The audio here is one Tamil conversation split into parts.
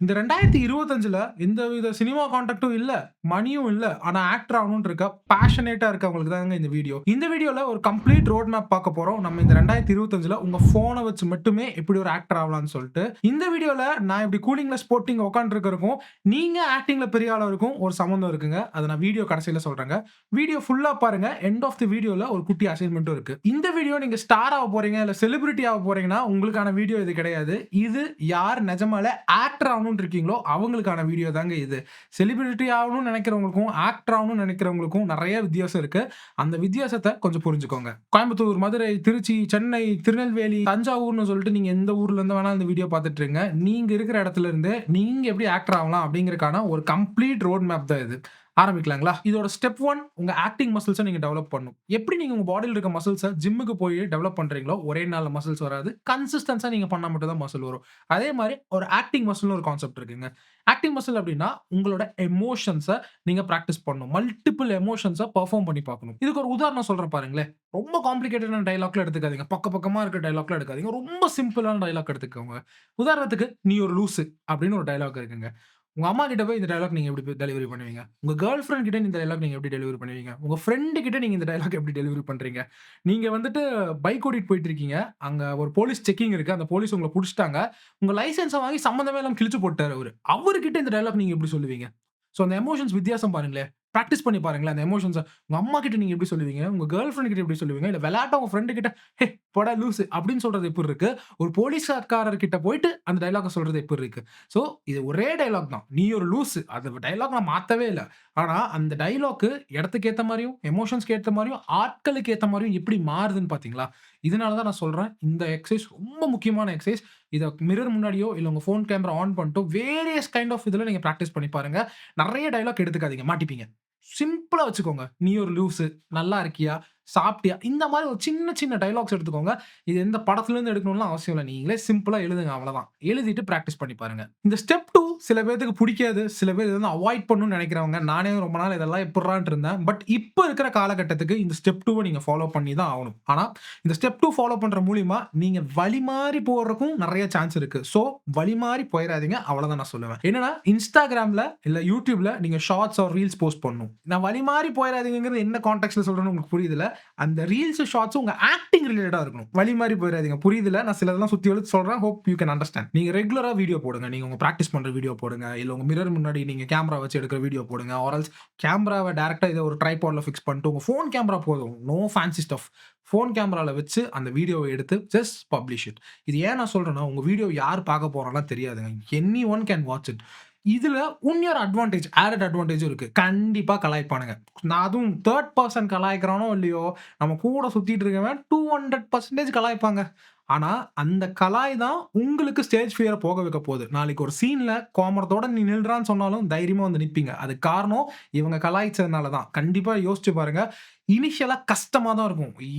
இந்த 2025ல எந்த வித சினிமா கான்டாக்டும் இல்ல, மணியும் இல்ல. ஆனா ஆக்டர் ஆகணும்னு இருக்க பேஷனேட்டா இருக்கவங்களுக்கு தாங்க இந்த வீடியோ. இந்த வீடியோல ஒரு கம்ப்ளீட் ரோட் மேப் பார்க்க போறோம். நம்ம இந்த 2025ல உங்க ஃபோன வச்சு மட்டுமே எப்படி ஒரு ஆக்டர் ஆகலாம்னு சொல்லிட்டு. இந்த வீடியோல நான் இப்படி கூலிங் கிளாஸ் போட்டு இங்க உட்கார்ந்திருக்கிறதுக்கும், நீங்க ஆக்டிங்ல பெரிய ஆளா இருக்கும் ஒரு சம்மந்தம் இருக்குங்க. அத நான் வீடியோ கடைசியில சொல்றேங்க. வீடியோ ஃபுல்லா பாருங்க. எண்ட் ஆஃப் தி வீடியோல ஒரு குட்டி அசைன்மென்ட்டும் இருக்கு. இந்த வீடியோ நீங்க ஸ்டார் ஆக போறீங்க, இல்ல செலிபிரிட்டி ஆக போறீங்கன்னா உங்களுக்கான வீடியோ இது கிடையாது. இது யார் நிஜமாலே ஆக்டர் ஆகணும்னு இருக்கீங்களோ அவங்களுக்கான வீடியோ தாங்க இது. செலிபிரிட்டி ஆகணும்னு நினைக்கிறவங்களுக்கும், ஆக்டர் ஆகணும்னு நினைக்கிறவங்களுக்கும் நெறைய வித்தியாசம் இருக்கு. அந்த வித்தியாசத்த கொஞ்சம் புரிஞ்சுக்கோங்க. கோயம்புத்தூர், மதுரை, திருச்சி, சென்னை, திருநெல்வேலி, தஞ்சாவூர்னு சொல்லிட்டு நீங்க எந்த ஊர்ல இருந்து வேணாலும் இந்த வீடியோ பார்த்துட்டு இருங்க. நீங்க இருக்கிற இடத்துல இருந்து நீங்க எப்படி ஆக்டர் ஆகலாம் அப்படிங்கிறதுக்கான ஒரு கம்ப்ளீட் ரோட் மேப் தான் இது. ஆரம்பிக்கலாங்களா? இதோட ஸ்டெப் 1 உங்க ஆக்டிங் மசில்ஸ நீங்க டெவலப் பண்ணணும். எப்படி நீங்க உங்க பாடில இருக்க மசில்ஸ ஜிம்முக்கு போய் டெவலப் பண்றீங்களோ, ஒரே நாள்ல மசில்ஸ் வராது. கன்சிஸ்டன்ஸா நீங்க பண்ணா மட்டும் தான் மசில் வரும். அதே மாரி ஒரு ஆக்டிங் மசில்னு ஒரு கான்செப்ட் இருக்குங்க. ஆக்டிங் மசில் அப்டின்னா, உங்களோட எமோஷன்ஸ நீங்க பிராக்டிஸ் பண்ணணும். மல்டிபிள் எமோஷன்ஸ பெர்ஃபார்ம் பண்ணி பார்க்கணும். இதுக்கு ஒரு உதாரணம் சொல்றேன் பாருங்களேன். ரொம்ப காம்ப்ளிகேட்டடான டயலாக்லாம் எடுத்துக்காதீங்க. பக்கமா இருக்க டயலாக்லாம் எடுக்காதீங்க. ரொம்ப சிம்பிளான டயலாக் எடுத்துக்கோங்க. உதாரணத்துக்கு, "நீ ஒரு லூசு" அப்டின்னு ஒரு டயலாக் இருக்குங்க. உங்க அம்மா கிட்ட போய் இந்த டயலாக் நீங்க எப்படி டெலிவரி பண்ணுவீங்க? உங்க கேர்ள் ஃபிரெண்ட் கிட்ட இந்த டயலாக் நீங்க எப்படி டெலிவரி பண்ணுவீங்க? உங்க ஃபிரெண்ட் கிட்ட நீங்க இந்த டயலாக் எப்படி டெலிவரி பண்றீங்க? நீங்க வந்துட்டு பைக் ஓட்டிட்டு போயிட்டு இருக்கீங்க. அங்க ஒரு போலீஸ் செக்கிங் இருக்கு. அந்த போலீஸ் உங்கள புடிச்சுட்டாங்க. உங்க லைசென்ஸ வாங்கி சம்மந்தமே இல்லாம கிழிச்சு போட்டாரு அவரு. அவருகிட்ட இந்த டயலாக் நீங்க எப்படி சொல்லுவீங்க? சோ அந்த எமோஷன்ஸ் வித்தியாசம் பாருங்களேன். பிராக்டிஸ் பண்ணி பாருங்களேன் அந்த எமோஷன்ஸ. உங்க அம்மா கிட்ட நீங்க எப்படி சொல்லுவீங்க? உங்க கேர்ள் ஃபிரெண்ட் கிட்ட எப்படி சொல்லுவீங்க? இல்ல விளையாட்டா உங்க ஃபிரெண்ட் கிட்ட, "ஹே போடா லூசு" அப்படின்னு சொல்றது எப்படி இருக்கு? ஒரு போலீஸ்காரர் கிட்ட போயிட்டு அந்த டயலாக்க சொல்றது எப்படி இருக்கு? சோ, இது ஒரே டயலாக் தான். "நீ ஒரு லூசு" அந்த டயலாக் நான் மாத்தவே இல்ல. ஆனா, அந்த டயலாக்கு இடத்துக்கு ஏத்த மாரியும், எமோஷன்ஸ்க்கு ஏத்த மாரியும், ஆட்களுக்கு ஏத்த மாரியும் எப்படி மாறுதுன்னு பார்த்தீங்களா? இதனால தான் நான் சொல்றேன். இந்த எக்சர்சைஸ் ரொம்ப முக்கியமான எக்சர்சைஸ். இத மிரர் முன்னாடியோ, இல்ல உங்க ஃபோன் கேமரா ஆன் பண்ணிட்டோ, வேரியஸ் கைண்ட் ஆஃப் இதுல நீங்க பிராக்டிஸ் பண்ணி பாருங்க. நெறைய டயலாக் எடுத்துக்காதீங்க. மாட்டிப்பீங்க. சிம்பிளா வச்சுக்கோங்க. "நீ ஒரு லூசு", "நல்லா இருக்கியா", "சாப்பிட்டியா", இந்த மாரி ஒரு சின்ன சின்ன டயலாக்ஸ் எடுத்துக்கோங்க. இது எந்த படத்துலருந்து எடுக்கணும்லாம் அவசியம் இல்ல. நீங்களே சிம்பிளா எழுதுங்க அவ்வளதான். எழுதிட்டு பிராக்டிஸ் பண்ணி பாருங்க. இந்த ஸ்டெப் 2 சில பேத்துக்கு புடிக்காது. சில பேர் இத வந்து அவாய்ட் பண்ணணும்னு நெனைக்கிறவங்க. நானே ரொம்ப நாள் இதெல்லாம் எப்புட்றான்ட்டு இருந்தேன். பட் இப்ப இருக்கிற காலகட்டத்துக்கு இந்த ஸ்டெப் 2வ நீங்க ஃபாலோ பண்ணி தான் ஆகணும். ஆனா, இந்த ஸ்டெப் 2 ஃபாலோ பண்ற மூலியமா நீங்க வழி மாறி போறதுக்கும் நெறைய சான்ஸ் இருக்கு. சோ, வழி மாறி போயிறாதீங்க. அவ்வளதான் நான் சொல்லுவேன். என்னன்னா, Instagramல இல்ல YouTubeல நீங்க ஷார்ட்ஸ் ஆர் ரீல்ஸ் போஸ்ட் பண்ணணும். நான் வழி மாறி போயிறாதீங்கங்கிறது என்ன கான்டெக்ஸ்ட்ல சொல்றேன்னு உங்களுக்கு புரியுதுல்ல? அந்த ரீல்ஸ், ஷார்ட்ஸ் உங்க ஆக்டிங் ரிலேட்டடா இருக்கணும். வழி மாறி போயிறாதீங்க. புரியுதுல்ல? நான் சிலதெல்லாம் சுத்தி வளைச்சு சொல்றேன். Hope you can understand. நீங்க ரெகுலரா வீடியோ போடுங்க. நீங்க உங்க பிராக்டிஸ் பண்ற வீடியோ போடுங்க. இல்ல உங்க மிரர் முன்னாடி நீங்க கேமரா வச்சு எடுக்கிற வீடியோ போடுங்க. ஆர் எல்ஸ் கேமராவ டைரக்ட்டா இத ஒரு ட்ரைபாட்ல ஃபிக்ஸ் பண்ணிட்டு உங்க ஃபோன் கேமரா போதும். No fancy stuff. ஃபோன் கேமரால வச்சு அந்த வீடியோவ எடுத்து ஜஸ்ட் பப்ளிஷ் இட். இது ஏன் நான் சொல்றேன்னா, உங்க வீடியோ யார் பார்க்க போறான்லாம் தெரியாதுங்க. Any one can watch it. இதுல உன்னியோர் அட்வான்டேஜ், ஆடட் அட்வான்டேஜும் இருக்கு. கண்டிப்பா கலாய்ப்பானுங்க. நான் அதுவும் 3 பெர்சன் கலாய்க்கிறானோ இல்லையோ, நம்ம கூட சுத்திட்டு இருக்கவன் 200% கலாய்ப்பாங்க. ஆனா, அந்த கலாய் தான் உங்களுக்கு ஸ்டேஜ் ஃபியர போக வைக்க போது. நாளைக்கு ஒரு சீன்ல கோமரத்தோட நீ நில்றான்னு சொன்னாலும் தைரியமா வந்து நிப்பீங்க. அதுக்கு காரணம் இவங்க கலாய்ச்சதுனால தான். கண்டிப்பா யோசிச்சு பாருங்க. இனிஷியலா கஷ்டமா தான் இருக்கும்.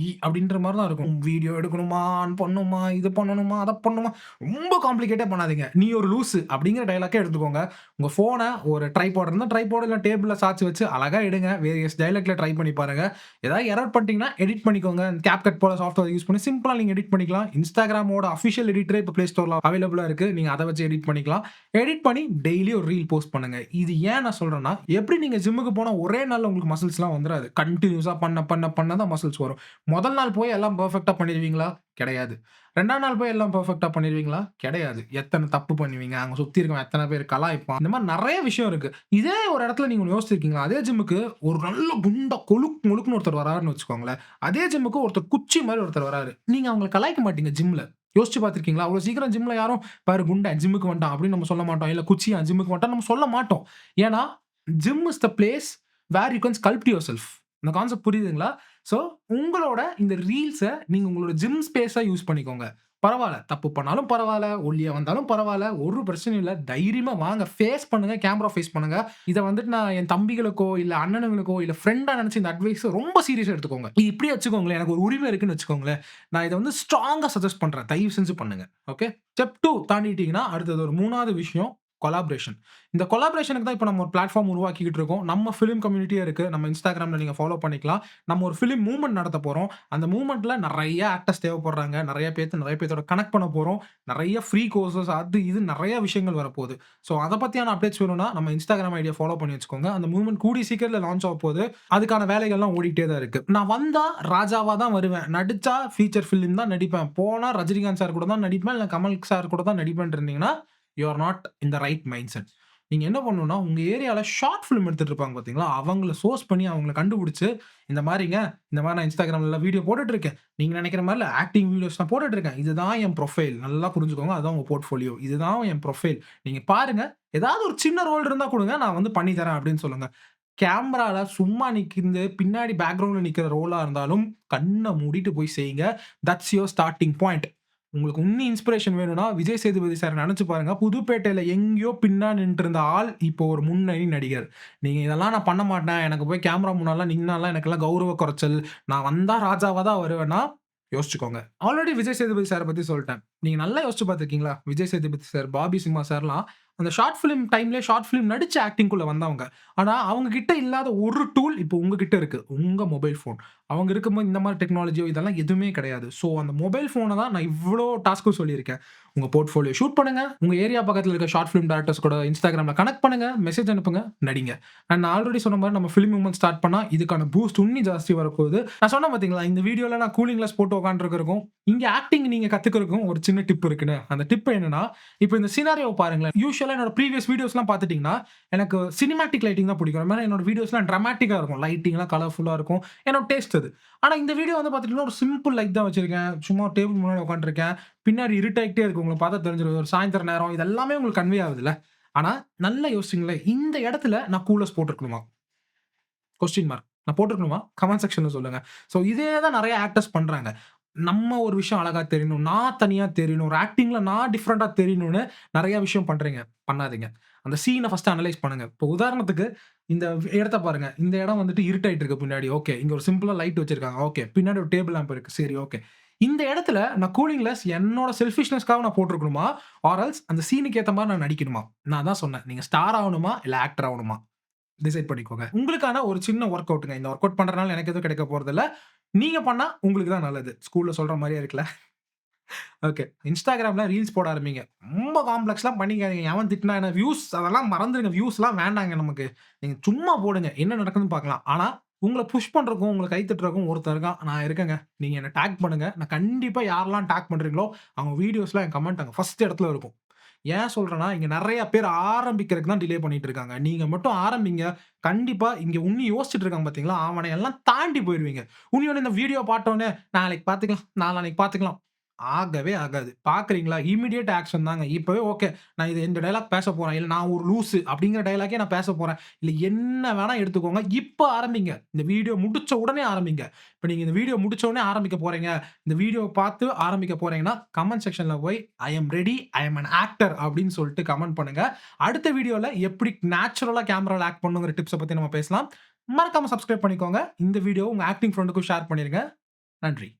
அப்படின்ற மாரி தான் இருக்கும். வீடியோ எடுக்கணுமா, ஆன் பண்ணணுமா, இது பண்ணணுமா, அத பண்ணணுமா, ரொம்ப காம்ப்ளிகேட்டா பண்ணாதீங்க. "நீ ஒரு லூசு" அப்படிங்கிற டயலாக்கே எடுத்துக்கோங்க. உங்க ஃபோன ஒரு ட்ரைபாட் இருந்தா ட்ரைபாட் இல்ல டேபிள்ல சாய்ச்சு வச்சு அழகா எடுங்க. வேரியஸ் டயலாக்ல ட்ரை பண்ணி பாருங்க. ஏதாவது எரர் பண்ணிட்டீங்கன்னா எடிட் பண்ணிக்கோங்க. CapCut போல சாஃப்ட்வேர் யூஸ் பண்ணி சிம்பிளா நீங்க எடிட் பண்ணிக்கலாம். Instagramமோட அபிஷியல் எடிட்டரே இப்ப Play Storeல அவைலபிளா இருக்கு. நீங்க அத வச்சு எடிட் பண்ணிக்கலாம். எடிட் பண்ணி டெய்லி ஒரு ரீல் போஸ்ட் பண்ணுங்க. இது ஏன் நான் சொல்றேன்னா, எப்படி நீங்க ஜிம்முக்கு போனா ஒரே நாள்ல உங்களுக்கு மசில்ஸ்லாம் வந்துராது. கன்டினியூஸா பண்ண தான் மசில்ஸ் வரும். முதல் நாள் போய் எல்லாம் பெர்ஃபெக்ட்டா பண்ணிருவீங்களா? கிடையாது. 2ஆம் நாள் போய் எல்லாம் பெர்ஃபெக்ட்டா பண்ணிருவீங்களா? கிடையாது. எத்தன தப்பு பண்ணுவீங்க? அங்க சுத்தி இருக்கவன் எத்தன பேர் கலாய்ப்பான்? இந்த மாரி நெறைய விஷயம் இருக்கு. இதே ஒரு இடத்துல நீங்க ஒண்ணு யோசிச்சிருக்கீங்களா? அதே ஜிம்முக்கு ஒரு நல்ல குண்டா கொழுக்கு மொழுக்குன்னு ஒருத்தர் வராருன்னு வச்சுக்கோங்களேன். அதே ஜிம்முக்கு ஒருத்தர் குச்சி மாரி ஒருத்தர் வராரு. நீங்க அவங்கள கலாய்க்க மாட்டீங்க ஜிம்ல. யோசிச்சு பார்த்திருக்கீங்களா? அவ்வளோ சீக்கிரம் ஜிம்ல யாரும் பாரு குண்டன் ஜிம்முக்கு வந்துட்டான் அப்படின்னு நம்ம சொல்ல மாட்டோம். இல்ல குச்சியான் ஜிம்முக்கு வந்துட்டான்னு நம்ம சொல்ல மாட்டோம். ஏன்னா, gym is the place where you can sculpt yourself. இந்த கான்செப்ட் புரியுதுங்களா? சோ, உங்களோட இந்த ரீல்ஸ நீங்க உங்களோட ஜிம் ஸ்பேஸா யூஸ் பண்ணிக்கோங்க. பரவால்ல. தப்பு பண்ணாலும் பரவால்ல. ஒல்லியா வந்தாலும் பரவால்ல. ஒரு பிரச்சனையும் இல்ல. தைரியமா வாங்க. ஃபேஸ் பண்ணுங்க. கேமரா ஃபேஸ் பண்ணுங்க. இத வந்துட்டு நான் என் தம்பிகளுக்கோ, இல்ல அண்ணனுங்களுக்கோ, இல்ல ஃப்ரெண்டா நெனச்சு இந்த அட்வைஸ ரொம்ப சீரியஸா எடுத்துக்கோங்க. இது இப்படியே வச்சுக்கோங்களேன். எனக்கு ஒரு உரிமை இருக்குன்னு வச்சுக்கோங்களேன். நான் இத வந்து ஸ்ட்ராங்கா சஜெஸ்ட் பண்றேன். தயவு செஞ்சு பண்ணுங்க. ஓகே. ஸ்டெப் 2 தாண்டிட்டீங்கன்னா, அடுத்தது ஒரு 3வது விஷயம். கொலாபரேஷன். இந்த கொலாபரேஷனுக்கு தான் இப்ப நம்ம ஒரு பிளாட்ஃபார்ம் உருவாக்கிக்கிட்டு இருக்கோம். நம்ம ஃபிலிம் கம்யூனிட்டியே இருக்கு. நம்ம Instagramல நீங்க ஃபாலோ பண்ணிக்கலாம். நம்ம ஒரு ஃபிலிம் மூவ்மெண்ட் நடத்த போறோம். அந்த மூவ்மெண்ட்ல நெறைய ஆக்டர்ஸ் தேவைப்படுறாங்க. நெறைய பேத்தோட கனெக்ட் பண்ண போறோம். நெறைய ஃப்ரீ கோர்சஸ் அது இது நெறைய விஷயங்கள் வரப்போது. ஸோ அத பத்தியான அப்டேட்ஸ் வேணும்னா நம்ம Instagram ஐடியா ஃபாலோ பண்ணி வச்சுக்கோங்க. அந்த மூவ்மெண்ட் கூடிய சீக்கிரத்துல லான்ச் ஆகப்போது. அதுக்கான வேலைகள்லாம் ஓடிட்டே தான் இருக்கு. நான் வந்தா ராஜாவா தான் வருவேன். நடிச்சா ஃபீச்சர் ஃபிலிம் தான் நடிப்பேன். போனா ரஜினிகாந்த் சார் கூட தான் நடிப்பேன். இல்ல கமல் சார் கூட தான் நடிப்பேன்னு இருந்தீங்கன்னா, you are not in the right mind set. நீங்க என்ன பண்ணணும்னா, உங்க ஏரியால ஷார்ட் ஃபிலிம் எடுத்துட்டு இருப்பாங்க பார்த்தீங்களா? அவங்கள சோர்ஸ் பண்ணி அவங்கள கண்டுபிடிச்சு, இந்த மாரிங்க, இந்த மாரி நான் Instagramல வீடியோ போட்டுட்டு இருக்கேன். நீங்க நெனைக்கிற மாரில ஆக்டிங் வீடியோஸ் நான் போட்டுட்டு இருக்கேன். இதுதான் என் ப்ரொஃபைல். நல்லா புரிஞ்சுக்கோங்க. அதுதான் உங்க போர்ட்ஃபோலியோ. இதுதான் என் ப்ரொஃபைல். நீங்க பாருங்க. ஏதாவது ஒரு சின்ன ரோல் இருந்தா குடுங்க. நான் வந்து பண்ணி தரேன் அப்படின்னு சொல்லுங்க. கேமரால சும்மா நிக்கிந்து பின்னாடி பேக்கிரவுண்ட்ல நிக்கிற ரோலா இருந்தாலும், கண்ண மூடிட்டு போய் செய்யுங்க. That's your starting point. உங்களுக்கு உன்னி இன்ஸ்பிரேஷன் வேணும்னா, விஜய் சேதுபதி சார நெனச்சு பாருங்க. புதுப்பேட்டையில எங்கேயோ பின்னாடி நின்னுட்டுருந்த ஆள், இப்போ ஒரு முன்னணி நடிகர். நீங்க இதெல்லாம் நான் பண்ண மாட்டேன். எனக்கு போய் கேமரா முன்னாடிலாம் நின்னாலாம் எனக்கெல்லாம் கௌரவ குறைச்சல். நான் வந்தா ராஜாவா தான் வருவேன்னா, யோசிச்சுக்கோங்க. ஆல்ரெடி விஜய் சேதுபதி சார பத்தி சொல்ட்டேன். நீங்க நல்லா யோசிச்சு பார்த்துருக்கீங்களா? விஜய் சேதுபதி சார், பாபி சிம்ஹா சார்லாம் அந்த ஷார்ட் ஃபிலிம் டைம்லயே ஷார்ட் ஃபிலிம் நடிச்சு ஆக்டிங்குள்ள வந்தவங்க. ஆனா, அவங்க கிட்ட இல்லாத ஒரு டூல் இப்போ உங்ககிட்ட இருக்கு. உங்க மொபைல் ஃபோன். அவங்க இருக்கும்போது இந்த மாரி டெக்னாலஜியோ இதெல்லாம் எதுவுமே கிடையாது. ஸோ, அந்த மொபைல் ஃபோன தான் நான் இவ்ளோ டாஸ்க்கும் சொல்லியிருக்கேன். உங்க போர்ட்ஃபோலியோ ஷூட் பண்ணுங்க. உங்க ஏரியா பக்கத்துல இருக்க ஷார்ட் ஃபிலிம் டைரக்டர்ஸ் கூட Instagramல கனெக்ட் பண்ணுங்க. மெசேஜ் அனுப்புங்க. நடிங்க. நான் ஆல்ரெடி சொன்ன மாரி நம்ம ஃபிலிம் மூவ்மெண்ட் ஸ்டார்ட் பண்ணா இதுக்கான பூஸ்ட் உன்னி ஜாஸ்தி வரப்போகுது. நான் சொன்னேன் பார்த்தீங்களா, இந்த வீடியோல நான் கூலிங் கிளாஸ் போட்டு உட்கார்ந்துருக்கிறதுக்கும், இங்க ஆக்டிங் நீங்க கத்துக்கிறதுக்கும் ஒரு சின்ன டிப் இருக்குன்னு. அந்த டிப் என்னன்னா, இப்போ இந்த சினாரியோவ பாருங்களேன். யூசுவலா என்னோட ப்ரீவியஸ் வீடியோஸ்லாம் பார்த்துட்டீங்கன்னா, எனக்கு சினிமேட்டிக் லைட்டிங் தான் பிடிக்கும். அது மாரி என்னோட வீடியோஸ்லாம் டிராமேட்டிக்கா இருக்கும். லைட்டிங்லாம் கலர்ஃபுல்லா இருக்கும். என்னோட டேஸ்ட் அது. ஆனா இந்த வீடியோ வந்து பார்த்துட்டீங்கன்னா, ஒரு சிம்பிள் லைட் தான் வச்சிருக்கேன். சும்மா டேபிள் முன்னாடி உட்காந்துருக்கேன். பின்னாடி இருட்டாயிட்டே இருக்கு. உங்களுக்கு பார்த்தா தெரிஞ்சிரும். ஒரு சாயந்திரம் நேரம் இது எல்லாமே உங்களுக்கு கன்வே ஆகுதுல்ல. ஆனா நல்லா யோசிச்சுங்களேன். இந்த இடத்துல நான் கூலர்ஸ் போட்டுருக்கணுமா? Question mark. நான் போட்டுருக்கணுமா? கமெண்ட் செக்ஷன்ல சொல்லுங்க. ஸோ இதே தான் நெறைய ஆக்டர்ஸ் பண்றாங்க. நம்ம ஒரு விஷயம் அழகா தெரியணும். நான் தனியா தெரியணும். ஒரு ஆக்டிங்ல நான் டிஃபரண்டா தெரியணும்னு நெறைய விஷயம் பண்றீங்க. பண்ணாதீங்க. அந்த சீன ஃபர்ஸ்ட் அனலைஸ் பண்ணுங்க. இப்போ உதாரணத்துக்கு இந்த இடத்த பாருங்க. இந்த இடம் வந்துட்டு இருட்டாயிட்டு இருக்கு பின்னாடி. ஓகே. இங்க ஒரு சிம்பிளா லைட் வச்சிருக்காங்க. ஓகே. பின்னாடி ஒரு டேபிள் லேம்ப் இருக்கு. சரி ஓகே. இந்த இடத்துல நான் கூலிங் கிளாஸ் என்னோட செல்ஃபிஷ்னஸ்க்காக நான் போட்டுருக்கணுமா? ஆர் எல்ஸ் அந்த சீனுக்கு ஏத்த மாரி நான் நடிக்கணுமா? நான் தான் சொன்னேன். நீங்க ஸ்டார் ஆவணுமா? இல்ல ஆக்டர் ஆவணுமா? டிசைட் பண்ணிக்கோங்க. உங்களுக்கான ஒரு சின்ன வொர்க் அவுட்ங்க. இந்த வொர்க் அவுட் பண்றனால எனக்கு எதுவும் கிடைக்க போறதில்ல. நீங்க பண்ணா உங்களுக்கு தான் நல்லது. ஸ்கூல்ல சொல்ற மாரியே இருக்குல்ல. ஓகே. Instagramல ரீல்ஸ் போட ஆரம்பிங்க. ரொம்ப காம்ப்ளக்ஸ்லாம் பண்ணிக்காதீங்க. எவன் திட்டினா என்ன வியூஸ் அதெல்லாம் மறந்துருங்க. வியூஸ்லாம் வேண்டாங்க நமக்கு. நீங்க சும்மா போடுங்க. என்ன நடக்குதுன்னு பார்க்கலாம். ஆனா, உங்கள புஷ் பண்றதுக்கும், உங்கள கை தட்டுறதுக்கும் ஒருத்தன் இருக்கான். நான் இருக்கேங்க. நீங்க என்ன டாக் பண்ணுங்க. நான் கண்டிப்பா யாரெல்லாம் டாக் பண்றீங்களோ, அவங்க வீடியோஸ்லாம் என் கமெண்ட் அங்க ஃபர்ஸ்ட் இடத்துல இருக்கும். ஏன் சொல்றேன்னா, இங்க நெறைய பேர் ஆரம்பிக்கிறதுக்கு தான் டிலே பண்ணிட்டு இருக்காங்க. நீங்க மட்டும் ஆரம்பிங்க. கண்டிப்பா இங்க உன்னி யோசிச்சுட்டு இருக்காங்க பார்த்தீங்களா, அவன எல்லாம் தாண்டி போயிருவீங்க. உன்னியோட இந்த வீடியோ பார்த்தோனே, நாளைக்கு பார்த்துக்கலாம், நாளான்னைக்கு பார்த்துக்கலாம். ஆகவே ஆகாது. பார்க்குறீங்களா? இமிடியேட் ஆக்ஷன் தாங்க. இப்பவே ஓகே. நான் இந்த டயலாக் பேசப் போறேன். இல்ல நான் ஒரு லூசு அப்படிங்கிற டயலாக்கே நான் பேசப் போறேன். இல்ல என்ன வேணா எடுத்துக்கோங்க. இப்ப ஆரம்பிங்க. இந்த வீடியோ முடிச்ச உடனே ஆரம்பிங்க. இப்ப நீங்க இந்த வீடியோ முடிச்ச உடனே ஆரம்பிக்க போறீங்க. இந்த வீடியோவ பார்த்து ஆரம்பிக்க போறீங்கன்னா, கமெண்ட் செக்ஷன்ல போய் "I am ready. I am an actor" அப்படின்னு சொல்லிட்டு கமெண்ட் பண்ணுங்க. அடுத்த வீடியோல எப்படி நேச்சுரலா கேமரால ஆக்ட் பண்ணணுங்கிற டிப்ஸ பத்தி நம்ம பேசலாம். மறக்காம சப்ஸ்கிரைப் பண்ணிக்கோங்க. இந்த வீடியோவ உங்க ஆக்டிங் ஃப்ரெண்டுக்கும் ஷேர் பண்ணிருங்க. நன்றி.